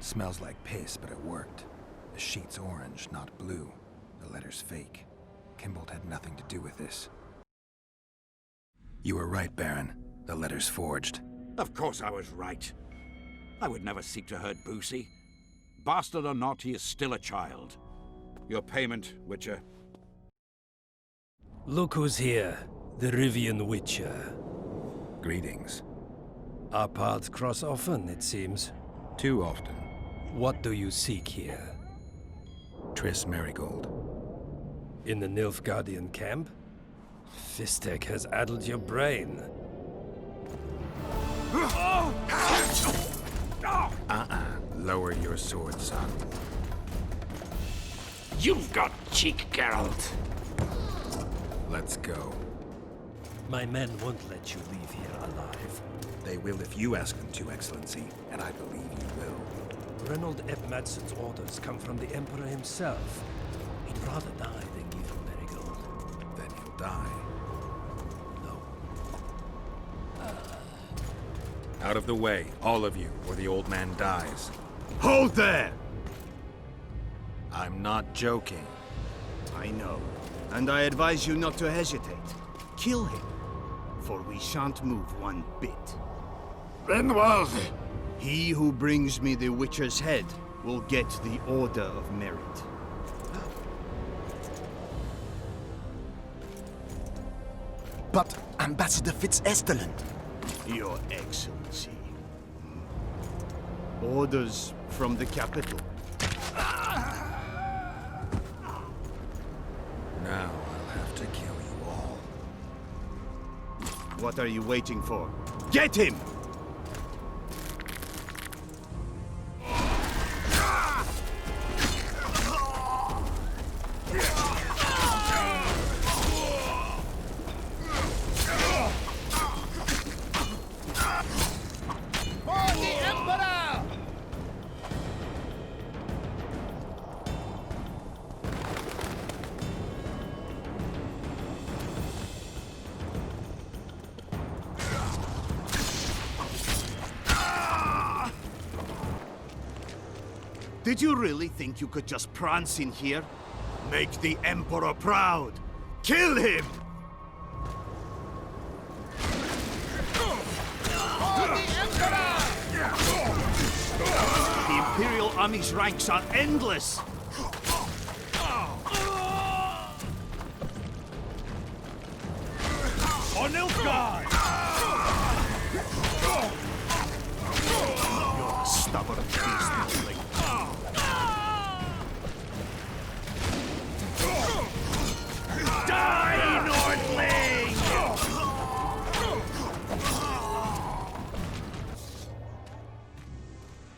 Smells like piss, but it worked. The sheet's orange, not blue. The letter's fake. Kimbold had nothing to do with this. You were right, Baron. The letter's forged. Of course I was right. I would never seek to hurt Boosie. Bastard or not, he is still a child. Your payment, Witcher. Look who's here. The Rivian Witcher. Greetings. Our paths cross often, it seems. Too often. What do you seek here? Triss Marigold. In the Nilfgaardian camp? Fistek has addled your brain. Lower your sword, son. You've got cheek, Geralt. Let's go. My men won't let you leave here alive. They will if you ask them to, Excellency, and I believe you will. Reynold Ep Madsen's orders come from the Emperor himself. He'd rather die than give you Marigold. Then he'll die. No. Out of the way, all of you, or the old man dies. Hold there! I'm not joking. I know, and I advise you not to hesitate. Kill him, for we shan't move one bit. Renwald! He who brings me the Witcher's head will get the Order of Merit. But Ambassador Fitz-Esterland... Your Excellency. Orders from the capital. Now I'll have to kill you all. What are you waiting for? Get him! Did you really think you could just prance in here? Make the Emperor proud! Kill him! The Imperial Army's ranks are endless! On Nilfgaard! You're a stubborn beast, Link. Die, Nordling!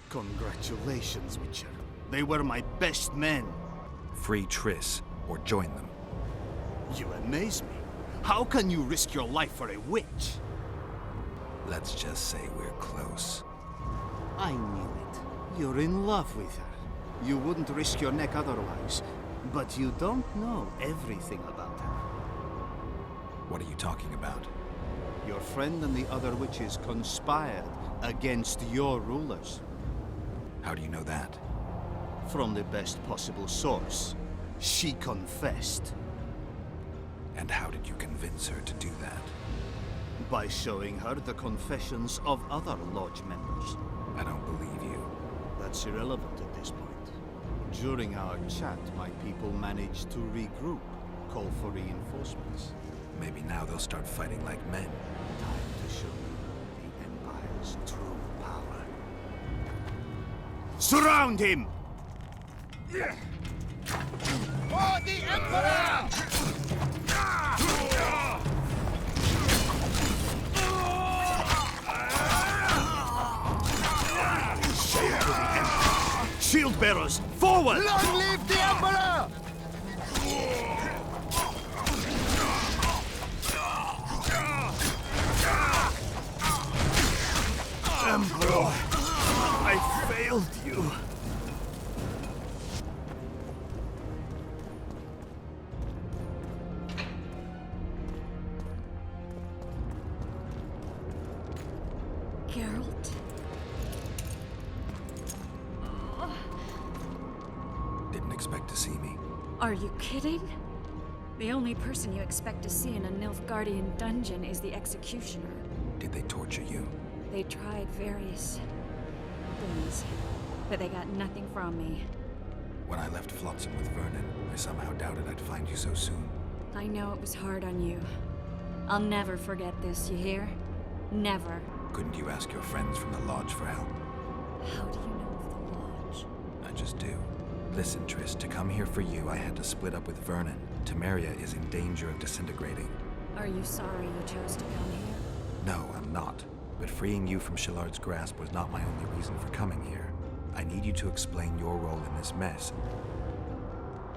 Congratulations, Witcher. They were my best men. Free Triss, or join them. You amaze me. How can you risk your life for a witch? Let's just say we're close. I knew it. You're in love with her. You wouldn't risk your neck otherwise. But you don't know everything about her. What are you talking about? Your friend and the other witches conspired against your rulers. How do you know that? From the best possible source. She confessed. And how did you convince her to do that? By showing her the confessions of other Lodge members. I don't believe you. That's irrelevant at this point. During our chat, my people managed to regroup, call for reinforcements. Maybe now they'll start fighting like men. Time to show you the Empire's true power. Surround him! For the Emperor! Shield bearers, forward! Long live the Emperor! Emperor, I failed you. Geralt? expect to see me? Are you kidding? The only person you expect to see in a Nilfgaardian dungeon is the executioner. Did they torture you? They tried various things, but they got nothing from me. When I left Flotsam with Vernon, I somehow doubted I'd find you so soon. I know it was hard on you. I'll never forget this, you hear? Never. Couldn't you ask your friends from the Lodge for help? How do you know of the Lodge? I just do. Listen, Triss, to come here for you, I had to split up with Vernon. Temeria is in danger of disintegrating. Are you sorry you chose to come here? No, I'm not. But freeing you from Shillard's grasp was not my only reason for coming here. I need you to explain your role in this mess.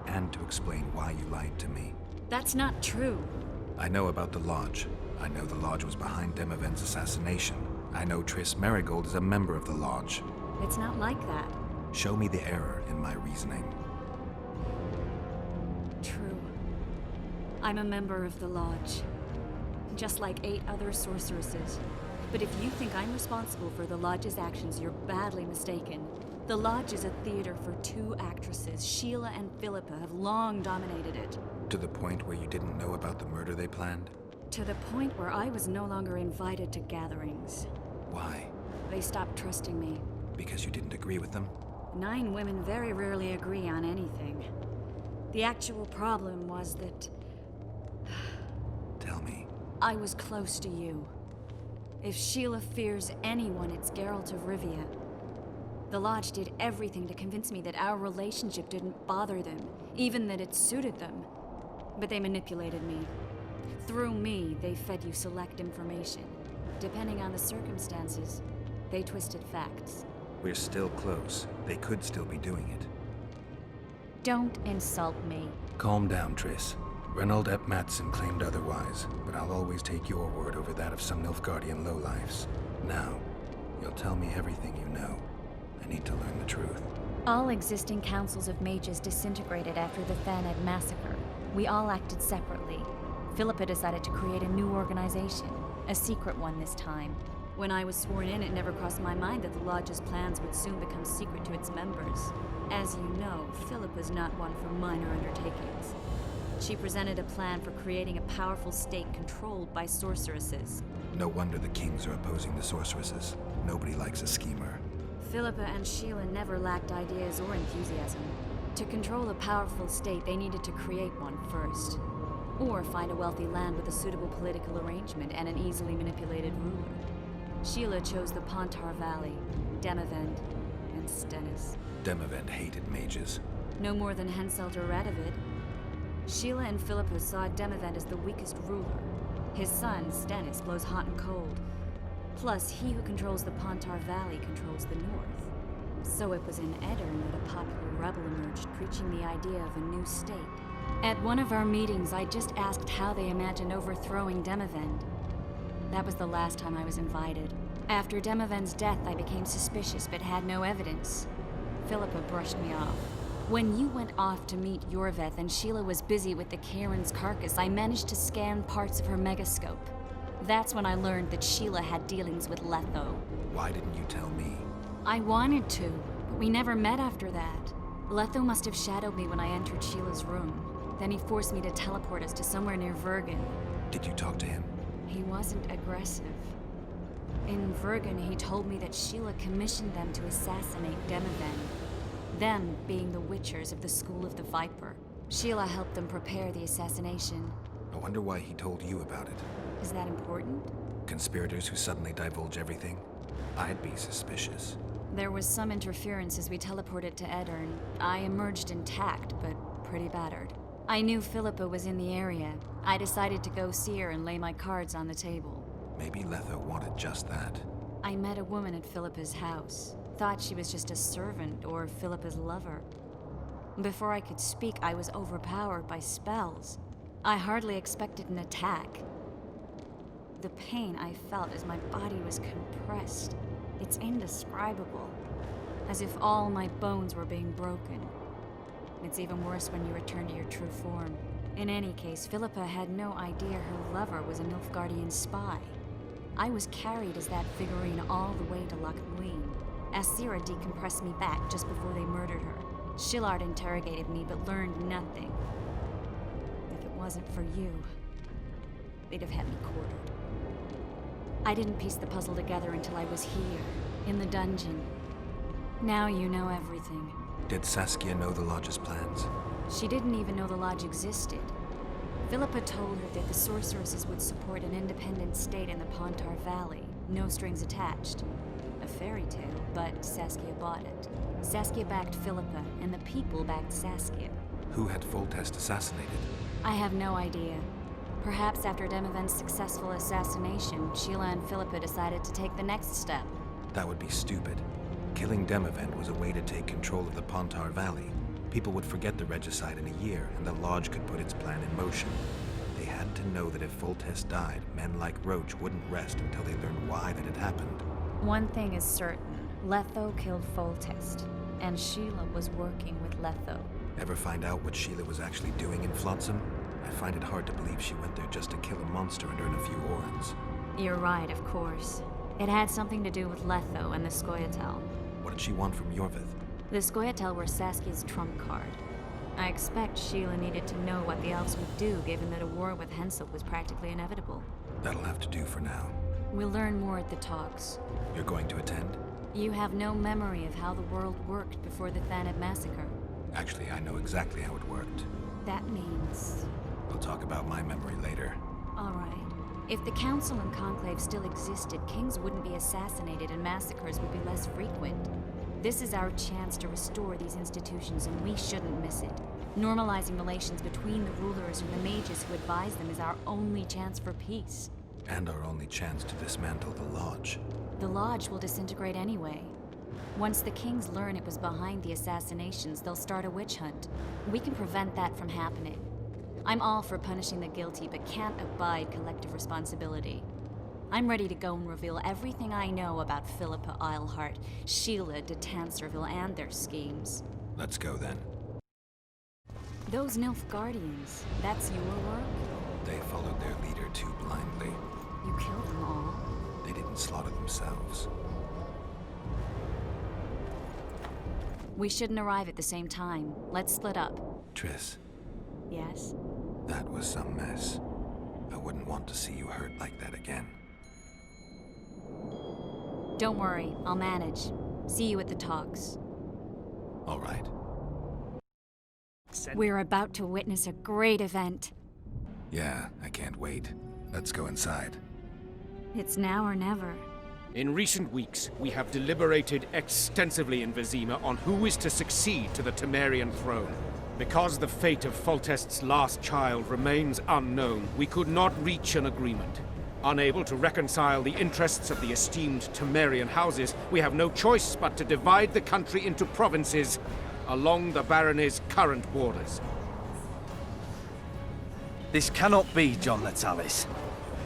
And to explain why you lied to me. That's not true. I know about the Lodge. I know the Lodge was behind Demavend's assassination. I know Triss Marigold is a member of the Lodge. It's not like that. Show me the error in my reasoning. True. I'm a member of the Lodge. Just like 8 other sorceresses. But if you think I'm responsible for the Lodge's actions, you're badly mistaken. The Lodge is a theater for 2 actresses. Sheila and Philippa have long dominated it. To the point where you didn't know about the murder they planned? To the point where I was no longer invited to gatherings. Why? They stopped trusting me. Because you didn't agree with them? 9 women very rarely agree on anything. The actual problem was that Tell me. I was close to you. If Sheila fears anyone, it's Geralt of Rivia. The Lodge did everything to convince me that our relationship didn't bother them, even that it suited them. But they manipulated me. Through me, they fed you select information. Depending on the circumstances, they twisted facts. We're still close. They could still be doing it. Don't insult me. Calm down, Triss. Reynold Ep Matson claimed otherwise, but I'll always take your word over that of some Nilfgaardian lowlifes. Now, you'll tell me everything you know. I need to learn the truth. All existing councils of mages disintegrated after the Thaned massacre. We all acted separately. Philippa decided to create a new organization, a secret one this time. When I was sworn in, it never crossed my mind that the Lodge's plans would soon become secret to its members. As you know, Philippa's not one for minor undertakings. She presented a plan for creating a powerful state controlled by sorceresses. No wonder the kings are opposing the sorceresses. Nobody likes a schemer. Philippa and Sheila never lacked ideas or enthusiasm. To control a powerful state, they needed to create one first. Or find a wealthy land with a suitable political arrangement and an easily manipulated ruler. Sheila chose the Pontar Valley, Demavend, and Stennis. Demavend hated mages. No more than Henselt or Radovid. Sheila and Philippa saw Demavend as the weakest ruler. His son, Stennis, blows hot and cold. Plus, he who controls the Pontar Valley controls the north. So it was in Edirn that a popular rebel emerged, preaching the idea of a new state. At one of our meetings, I just asked how they imagined overthrowing Demavend. That was the last time I was invited. After Demavend's death, I became suspicious but had no evidence. Philippa brushed me off. When you went off to meet Yorveth and Sheila was busy with the Karen's carcass, I managed to scan parts of her megascope. That's when I learned that Sheila had dealings with Letho. Why didn't you tell me? I wanted to, but we never met after that. Letho must have shadowed me when I entered Sheila's room. Then he forced me to teleport us to somewhere near Vergen. Did you talk to him? He wasn't aggressive. In Vergen, he told me that Sheila commissioned them to assassinate Demavend. Them being the Witchers of the School of the Viper. Sheila helped them prepare the assassination. I wonder why he told you about it. Is that important? Conspirators who suddenly divulge everything? I'd be suspicious. There was some interference as we teleported to Edirn. I emerged intact, but pretty battered. I knew Philippa was in the area. I decided to go see her and lay my cards on the table. Maybe Letho wanted just that. I met a woman at Philippa's house. Thought she was just a servant or Philippa's lover. Before I could speak, I was overpowered by spells. I hardly expected an attack. The pain I felt as my body was compressed. It's indescribable. As if all my bones were being broken. It's even worse when you return to your true form. In any case, Philippa had no idea her lover was a Nilfgaardian spy. I was carried as that figurine all the way to Loch Muin. Asira decompressed me back just before they murdered her. Shillard interrogated me but learned nothing. If it wasn't for you, they'd have had me quartered. I didn't piece the puzzle together until I was here, in the dungeon. Now you know everything. Did Saskia know the Lodge's plans? She didn't even know the Lodge existed. Philippa told her that the sorceresses would support an independent state in the Pontar Valley, no strings attached. A fairy tale, but Saskia bought it. Saskia backed Philippa, and the people backed Saskia. Who had Foltest assassinated? I have no idea. Perhaps after Demavend's successful assassination, Sheila and Philippa decided to take the next step. That would be stupid. Killing Demavend was a way to take control of the Pontar Valley. People would forget the regicide in a year, and the Lodge could put its plan in motion. They had to know that if Foltest died, men like Roach wouldn't rest until they learned why that had happened. One thing is certain. Letho killed Foltest, and Sheila was working with Letho. Ever find out what Sheila was actually doing in Flotsam? I find it hard to believe she went there just to kill a monster and earn a few orans. You're right, of course. It had something to do with Letho and the Scoia'tael. What did she want from Yorvith? The Scoia'tael were Saskia's trump card. I expect Sheila needed to know what the elves would do, given that a war with Hensel was practically inevitable. That'll have to do for now. We'll learn more at the talks. You're going to attend? You have no memory of how the world worked before the Thanid massacre. Actually, I know exactly how it worked. That means... We'll talk about my memory later. All right. If the Council and Conclave still existed, kings wouldn't be assassinated and massacres would be less frequent. This is our chance to restore these institutions, and we shouldn't miss it. Normalizing relations between the rulers and the mages who advise them is our only chance for peace. And our only chance to dismantle the Lodge. The Lodge will disintegrate anyway. Once the kings learn it was behind the assassinations, they'll start a witch hunt. We can prevent that from happening. I'm all for punishing the guilty, but can't abide collective responsibility. I'm ready to go and reveal everything I know about Philippa Eilhart, Sheila de Tanserville, and their schemes. Let's go then. Those Nilf Guardians, that's your work? They followed their leader too blindly. You killed them all? They didn't slaughter themselves. We shouldn't arrive at the same time. Let's split up. Triss, Yes? that was some mess. I wouldn't want to see you hurt like that again. Don't worry, I'll manage. See you at the talks. All right. We're about to witness a great event. Yeah, I can't wait. Let's go inside. It's now or never. In recent weeks, we have deliberated extensively in Vizima on who is to succeed to the Temerian throne. Because the fate of Foltest's last child remains unknown, we could not reach an agreement. Unable to reconcile the interests of the esteemed Temerian houses, we have no choice but to divide the country into provinces along the barony's current borders. This cannot be, John Natalis.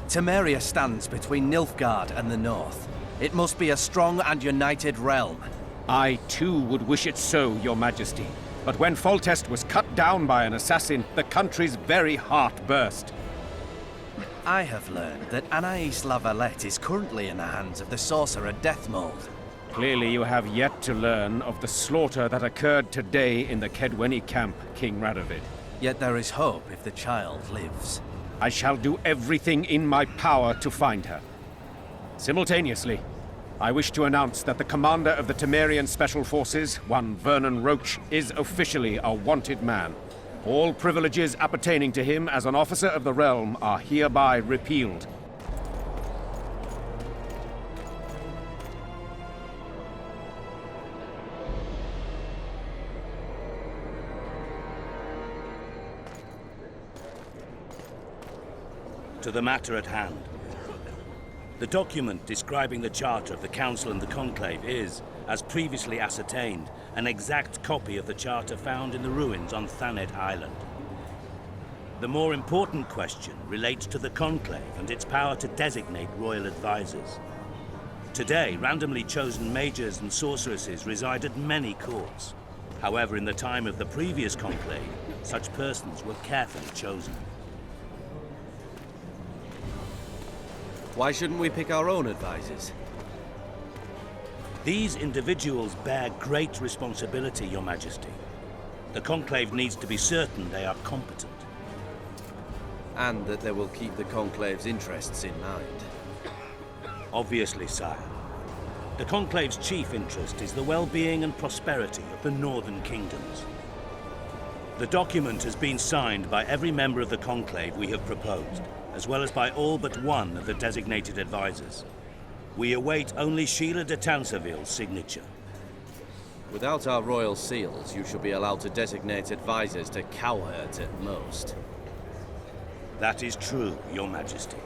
Temeria stands between Nilfgaard and the north. It must be a strong and united realm. I, too, would wish it so, Your Majesty. But when Foltest was cut down by an assassin, the country's very heart burst. I have learned that Anais Lavalette is currently in the hands of the sorcerer Deathmold. Clearly you have yet to learn of the slaughter that occurred today in the Kedweni camp, King Radovid. Yet there is hope if the child lives. I shall do everything in my power to find her. Simultaneously, I wish to announce that the commander of the Temerian Special Forces, one Vernon Roach, is officially a wanted man. All privileges appertaining to him as an officer of the realm are hereby repealed. To the matter at hand. The document describing the charter of the Council and the Conclave is, as previously ascertained, an exact copy of the charter found in the ruins on Thanet Island. The more important question relates to the Conclave and its power to designate royal advisors. Today, randomly chosen mages and sorceresses reside at many courts. However, in the time of the previous Conclave, such persons were carefully chosen. Why shouldn't we pick our own advisors? These individuals bear great responsibility, Your Majesty. The Conclave needs to be certain they are competent. And that they will keep the Conclave's interests in mind. Obviously, sire. The Conclave's chief interest is the well-being and prosperity of the northern kingdoms. The document has been signed by every member of the Conclave we have proposed, as well as by all but one of the designated advisors. We await only Sheila de Tanserville's signature. Without our royal seals, you should be allowed to designate advisors to cowherds at most. That is true, Your Majesty.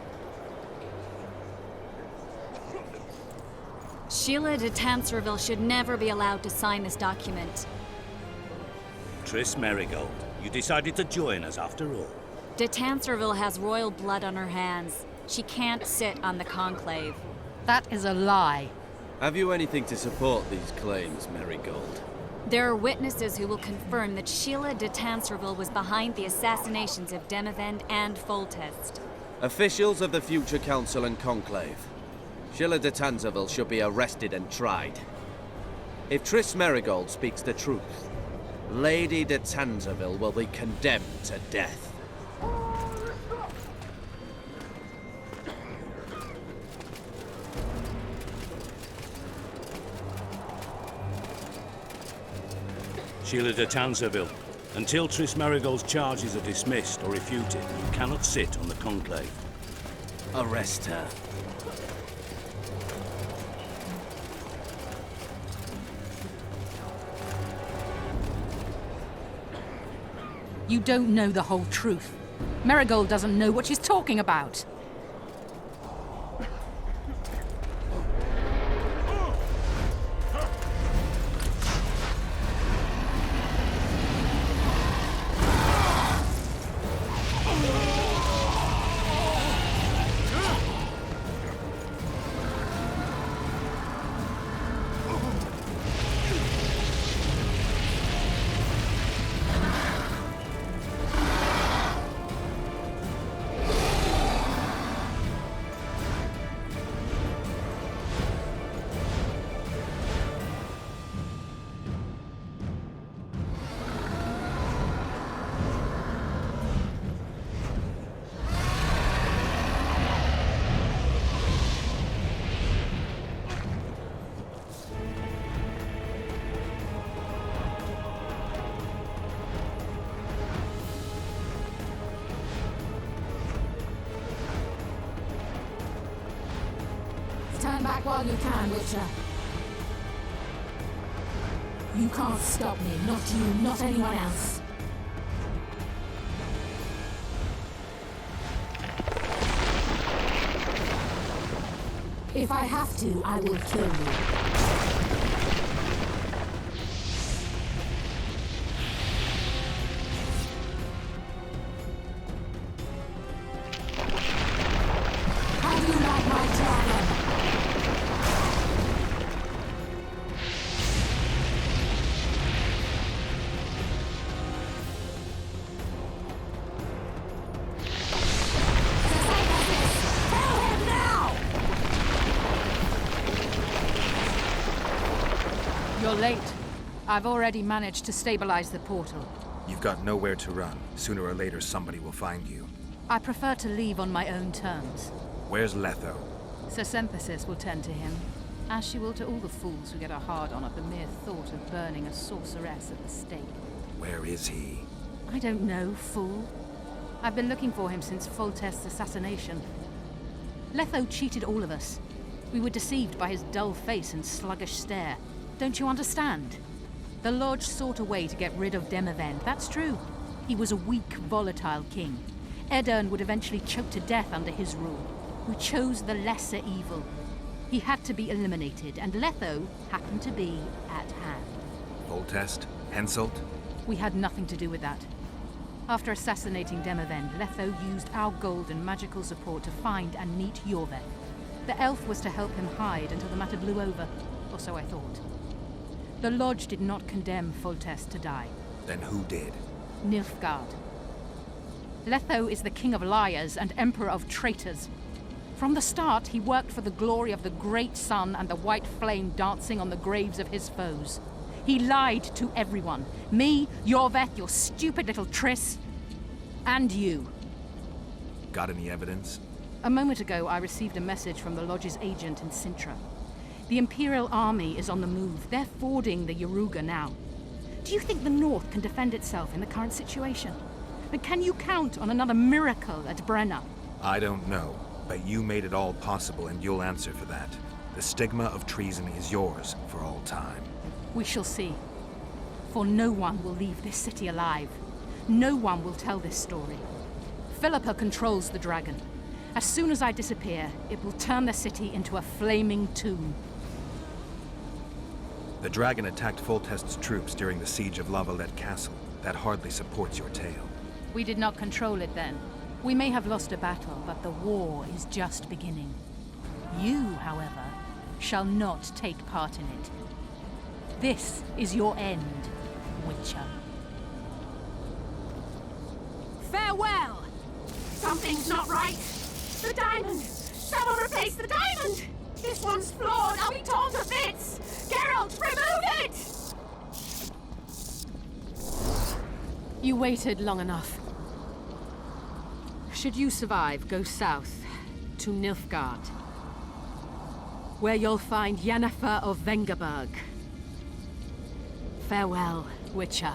Sheila de Tanserville should never be allowed to sign this document. Triss Merigold, you decided to join us after all. De Tanserville has royal blood on her hands. She can't sit on the Conclave. That is a lie. Have you anything to support these claims, Merigold? There are witnesses who will confirm that Sheila de Tanserville was behind the assassinations of Demavend and Foltest. Officials of the future Council and Conclave. Sheila de Tanserville should be arrested and tried. If Triss Merigold speaks the truth, Lady de Tanserville will be condemned to death. Sheila de Tanserville, until Triss Merigold's charges are dismissed or refuted, you cannot sit on the Conclave. Arrest her. You don't know the whole truth. Merigold doesn't know what she's talking about. Stand back while you can, Witcher. You can't stop me, not you, not anyone else. If I have to, I will kill you. How do you like my dragon? You're late. I've already managed to stabilize the portal. You've got nowhere to run. Sooner or later, somebody will find you. I prefer to leave on my own terms. Where's Letho? Sir Sempesis will tend to him, as she will to all the fools who get a hard-on at the mere thought of burning a sorceress at the stake. Where is he? I don't know, fool. I've been looking for him since Foltest's assassination. Letho cheated all of us. We were deceived by his dull face and sluggish stare. Don't you understand? The Lodge sought a way to get rid of Demavend, that's true. He was a weak, volatile king. Edirn would eventually choke to death under his rule. We chose the lesser evil. He had to be eliminated, and Letho happened to be at hand. Foltest? Henselt? We had nothing to do with that. After assassinating Demavend, Letho used our gold and magical support to find and meet Yorveth. The elf was to help him hide until the matter blew over, or so I thought. The Lodge did not condemn Foltest to die. Then who did? Nilfgaard. Letho is the king of liars and emperor of traitors. From the start, he worked for the glory of the great sun and the white flame dancing on the graves of his foes. He lied to everyone. Me, Yorveth, your stupid little Triss, and you. Got any evidence? A moment ago, I received a message from the Lodge's agent in Sintra. The Imperial Army is on the move. They're fording the Yaruga now. Do you think the North can defend itself in the current situation? But can you count on another miracle at Brenna? I don't know, but you made it all possible and you'll answer for that. The stigma of treason is yours for all time. We shall see. For no one will leave this city alive. No one will tell this story. Philippa controls the dragon. As soon as I disappear, it will turn the city into a flaming tomb. The dragon attacked Foltest's troops during the siege of Lavalette Castle. That hardly supports your tale. We did not control it then. We may have lost a battle, but the war is just beginning. You, however, shall not take part in it. This is your end, Witcher. Farewell! Something's not right. The diamond! Someone replace the diamond! This one's flawed! I'll be torn to bits! Geralt, remove it! You waited long enough. Should you survive, go south to Nilfgaard, where you'll find Yennefer of Vengerberg. Farewell, Witcher.